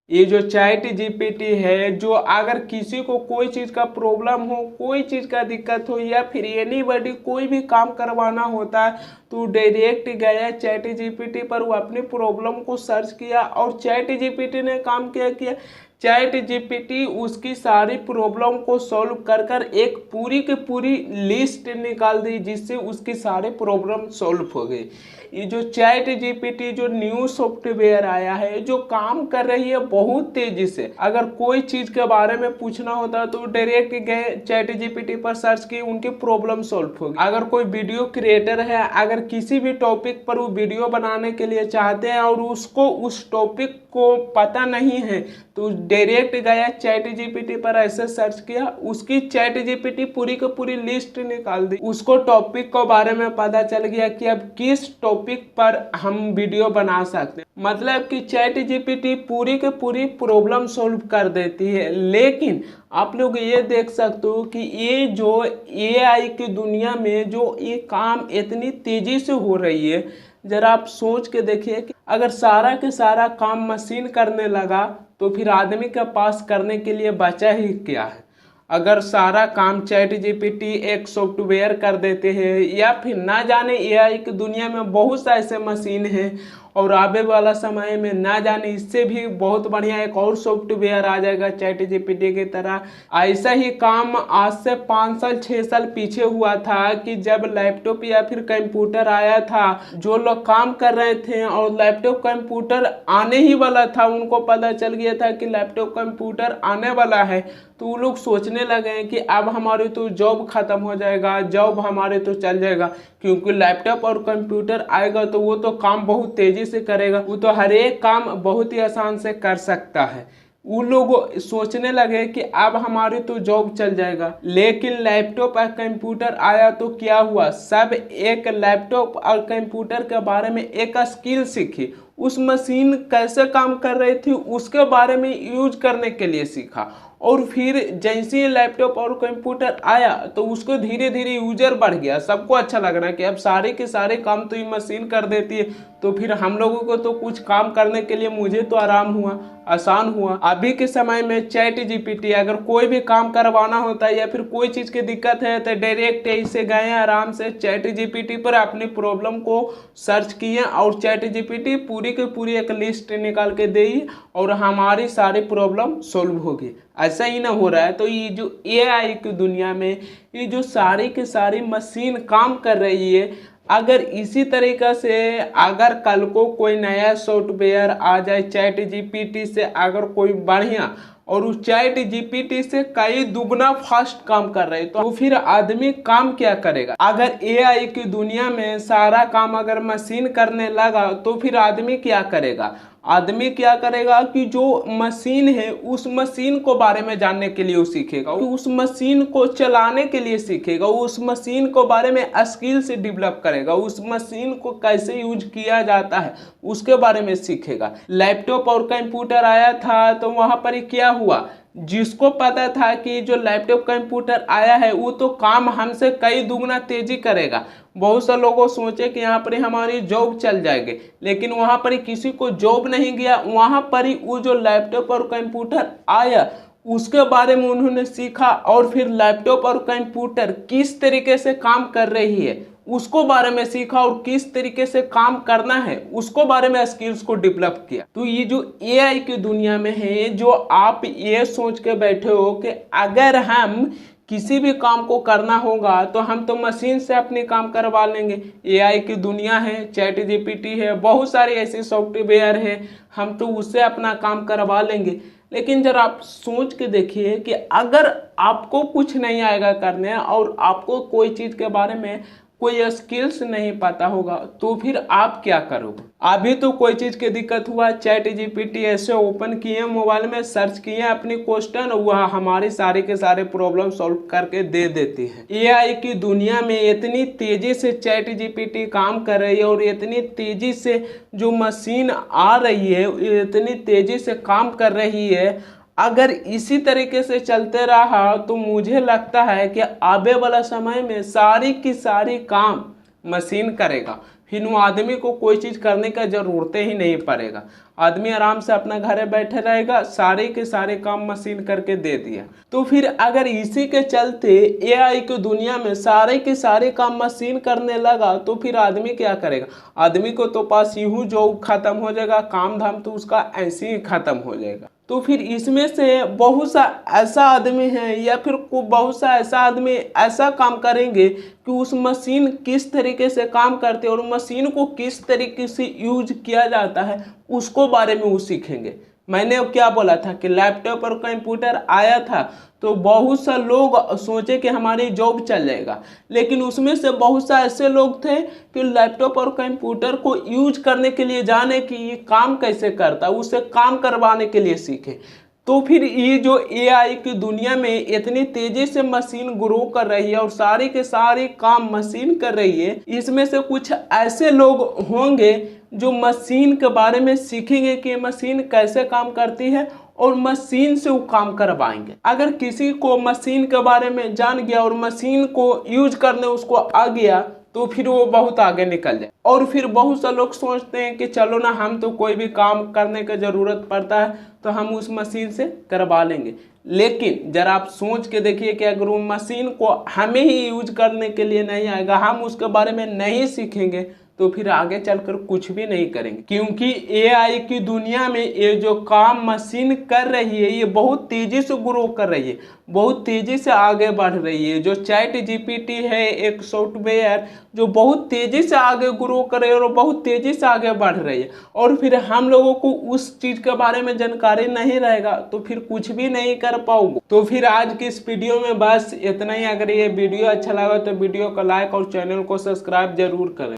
ये जो chat GPT है, जो अगर किसी को कोई चीज़ का प्रॉब्लम हो, कोई चीज़ का दिक्कत हो, या फिर एनीबॉडी कोई भी काम करवाना होता है, तो डायरेक्ट गया चैट जीपीटी पर, वो अपनी प्रॉब्लम को सर्च किया और चैट जीपीटी ने काम किया चैट जीपीटी उसकी सारी प्रॉब्लम को सॉल्व कर कर एक पूरी की पूरी लिस्ट निकाल दी, जिससे उसकी सारे प्रॉब्लम सॉल्व हो गई। ये जो चैट जीपीटी जो न्यू सॉफ्टवेयर आया है, जो काम कर रही है बहुत तेजी से। अगर कोई चीज के बारे में पूछना होता है तो डायरेक्ट गए चैट जीपीटी पर सर्च की, उनकी प्रॉब्लम सॉल्व होगी। अगर कोई वीडियो क्रिएटर है, अगर किसी भी टॉपिक पर वो वीडियो बनाने के लिए चाहते हैं और उसको उस टॉपिक को पता नहीं है, तो डायरेक्ट गया चैट जीपीटी पर ऐसे सर्च किया, उसकी चैट जीपीटी पूरी की पूरी लिस्ट निकाल दी। उसको टॉपिक के बारे में पता चल गया कि अब किस टॉपिक पर हम वीडियो बना सकते हैं। मतलब कि चैट जीपीटी पूरी की पूरी प्रॉब्लम सॉल्व कर देती है। लेकिन आप लोग ये देख सकते हो कि ये जो एआई की दुनिया में जो ये काम इतनी तेजी से हो रही है, जरा आप सोच के देखिए कि अगर सारा के सारा काम मशीन करने लगा तो फिर आदमी के पास करने के लिए बचा ही क्या है। अगर सारा काम चैट जीपीटी एक सॉफ्टवेयर कर देते हैं, या फिर ना जाने एआई की दुनिया में बहुत सा ऐसे मशीन हैं, और आने वाला समय में ना जाने इससे भी बहुत बढ़िया एक और सॉफ्टवेयर आ जाएगा चैट जीपीटी की तरह। ऐसा ही काम आज से 5 साल 6 साल पीछे हुआ था कि जब लैपटॉप या फिर कंप्यूटर आया था, जो लोग काम कर रहे थे और लैपटॉप कंप्यूटर आने ही वाला था, उनको पता चल गया था कि लैपटॉप कंप्यूटर आने वाला है, तो वो लोग सोचने लगे कि अब हमारी तो जॉब खत्म हो जाएगा, जॉब हमारे तो चल जाएगा, क्योंकि लैपटॉप और कंप्यूटर आएगा तो वो तो काम बहुत तेजी से करेगा, वो तो हर एक काम बहुत ही आसान से कर सकता है। वो लोग सोचने लगे कि अब हमारी तो जॉब चल जाएगा। लेकिन लैपटॉप और कंप्यूटर आया तो क्या हुआ, सब एक लैपटॉप और कंप्यूटर के बारे में एक स्किल सीखी, उस मशीन कैसे काम कर रही थी उसके बारे में यूज करने के लिए सीखा, और फिर जैसे ही लैपटॉप और कंप्यूटर आया तो उसको धीरे धीरे यूजर बढ़ गया। सबको अच्छा लग रहा है कि अब सारे के सारे काम तो ये मशीन कर देती है, तो फिर हम लोगों को तो कुछ काम करने के लिए मुझे तो आराम हुआ, आसान हुआ। अभी के समय में चैट जीपीटी अगर कोई भी काम करवाना होता है या फिर कोई चीज़ की दिक्कत है, तो डायरेक्ट ऐसे गए आराम से चैट जीपीटी पर अपनी प्रॉब्लम को सर्च किए, और चैट जीपीटी पूरी की पूरी एक लिस्ट निकाल के दी और हमारी सारी प्रॉब्लम सोल्व होगी। ऐसा ही ना हो रहा है। तो ये जो एआई की दुनिया में ये जो सारी की सारी मशीन काम कर रही है, अगर इसी तरीक़ा से अगर कल को कोई नया सॉफ्टवेयर आ जाए चैट जीपीटी से, अगर कोई बढ़िया और उस चैट जीपीटी से कई दुगना फास्ट काम कर रहे, तो फिर आदमी काम क्या करेगा। अगर एआई की दुनिया में सारा काम अगर मशीन करने लगा तो फिर आदमी क्या करेगा। आदमी क्या करेगा कि जो मशीन है उस मशीन को बारे में जानने के लिए वो सीखेगा, उस मशीन को चलाने के लिए सीखेगा, उस मशीन को बारे में स्किल से डेवलप करेगा, उस मशीन को कैसे यूज किया जाता है उसके बारे में सीखेगा। लैपटॉप और कंप्यूटर आया था तो वहाँ पर क्या हुआ, जिसको पता था कि जो लैपटॉप कंप्यूटर आया है वो तो काम हमसे कई दुगना तेजी करेगा, बहुत से लोगों सोचे कि यहाँ पर हमारी जॉब चल जाएगी, लेकिन वहाँ पर किसी को जॉब नहीं गया। वहाँ पर ही वो जो लैपटॉप और कंप्यूटर आया उसके बारे में उन्होंने सीखा, और फिर लैपटॉप और कंप्यूटर किस तरीके से काम कर रही है उसको बारे में सीखा, और किस तरीके से काम करना है उसको बारे में स्किल्स को डेवलप किया। तो ये जो एआई की दुनिया में है, जो आप ये सोच के बैठे हो कि अगर हम किसी भी काम को करना होगा तो हम तो मशीन से अपने काम करवा लेंगे। एआई की दुनिया है, चैट जीपीटी है, बहुत सारे ऐसे सॉफ्टवेयर है, हम तो उससे अपना काम करवा लेंगे। लेकिन जरा आप सोच के देखिए कि अगर आपको कुछ नहीं आएगा करने और आपको कोई चीज़ के बारे में कोई स्किल्स नहीं पता होगा, तो फिर आप क्या करोगे। अभी तो कोई चीज़ की दिक्कत हुआ, चैट जीपीटी ऐसे ओपन किए, मोबाइल में सर्च किए अपनी क्वेश्चन, वह हमारी सारे के सारे प्रॉब्लम सॉल्व करके दे देती है। एआई की दुनिया में इतनी तेज़ी से चैट जीपीटी काम कर रही है, और इतनी तेज़ी से जो मशीन आ रही है इतनी तेज़ी से काम कर रही है। अगर इसी तरीके से चलते रहा तो मुझे लगता है कि आने वाला समय में सारी की सारी काम मशीन करेगा, फिर वो आदमी को कोई चीज़ करने का ज़रूरत ही नहीं पड़ेगा। आदमी आराम से अपना घर बैठे रहेगा, सारे के सारे काम मशीन करके दे दिया। तो फिर अगर इसी के चलते एआई की दुनिया में सारे के सारे काम मशीन करने लगा तो फिर आदमी क्या करेगा? आदमी को तो पास यूं जॉब खत्म हो जाएगा, काम धाम तो उसका ऐसे ही खत्म हो जाएगा। तो फिर इसमें से बहुत सा ऐसा आदमी है या फिर बहुत सा ऐसा आदमी ऐसा काम करेंगे कि उस मशीन किस तरीके से काम करते हैं और मशीन को किस तरीके से यूज किया जाता है उसको बारे में वो सीखेंगे। मैंने क्या बोला था कि लैपटॉप और कंप्यूटर आया था तो बहुत सा लोग सोचे कि हमारी जॉब चल जाएगा, लेकिन उसमें से बहुत सा ऐसे लोग थे कि लैपटॉप और कंप्यूटर को यूज करने के लिए जाने कि ये काम कैसे करता है, उसे काम करवाने के लिए सीखे। तो फिर ये जो एआई की दुनिया में इतनी तेजी से मशीन ग्रो कर रही है और सारी के सारे काम मशीन कर रही है, इसमें से कुछ ऐसे लोग होंगे जो मशीन के बारे में सीखेंगे कि मशीन कैसे काम करती है और मशीन से वो काम करवाएंगे। अगर किसी को मशीन के बारे में जान गया और मशीन को यूज करने उसको आ गया तो फिर वो बहुत आगे निकल जाए। और फिर बहुत से लोग सोचते हैं कि चलो ना, हम तो कोई भी काम करने की ज़रूरत पड़ता है तो हम उस मशीन से करवा लेंगे। लेकिन जरा आप सोच के देखिए कि अगर वो मशीन को हमें ही यूज करने के लिए नहीं आएगा, हम उसके बारे में नहीं सीखेंगे तो फिर आगे चलकर कुछ भी नहीं करेंगे। क्योंकि एआई की दुनिया में ये जो काम मशीन कर रही है ये बहुत तेजी से ग्रो कर रही है, बहुत तेजी से आगे बढ़ रही है। जो चैट जीपीटी है एक सॉफ्टवेयर जो बहुत तेजी से आगे ग्रो कर रही है और बहुत तेजी से आगे बढ़ रही है, और फिर हम लोगों को उस चीज के बारे में जानकारी नहीं रहेगा तो फिर कुछ भी नहीं कर पाओगे। तो फिर आज की इस वीडियो में बस इतना ही। अगर ये वीडियो अच्छा लगा तो वीडियो को लाइक और चैनल को सब्सक्राइब जरूर करें।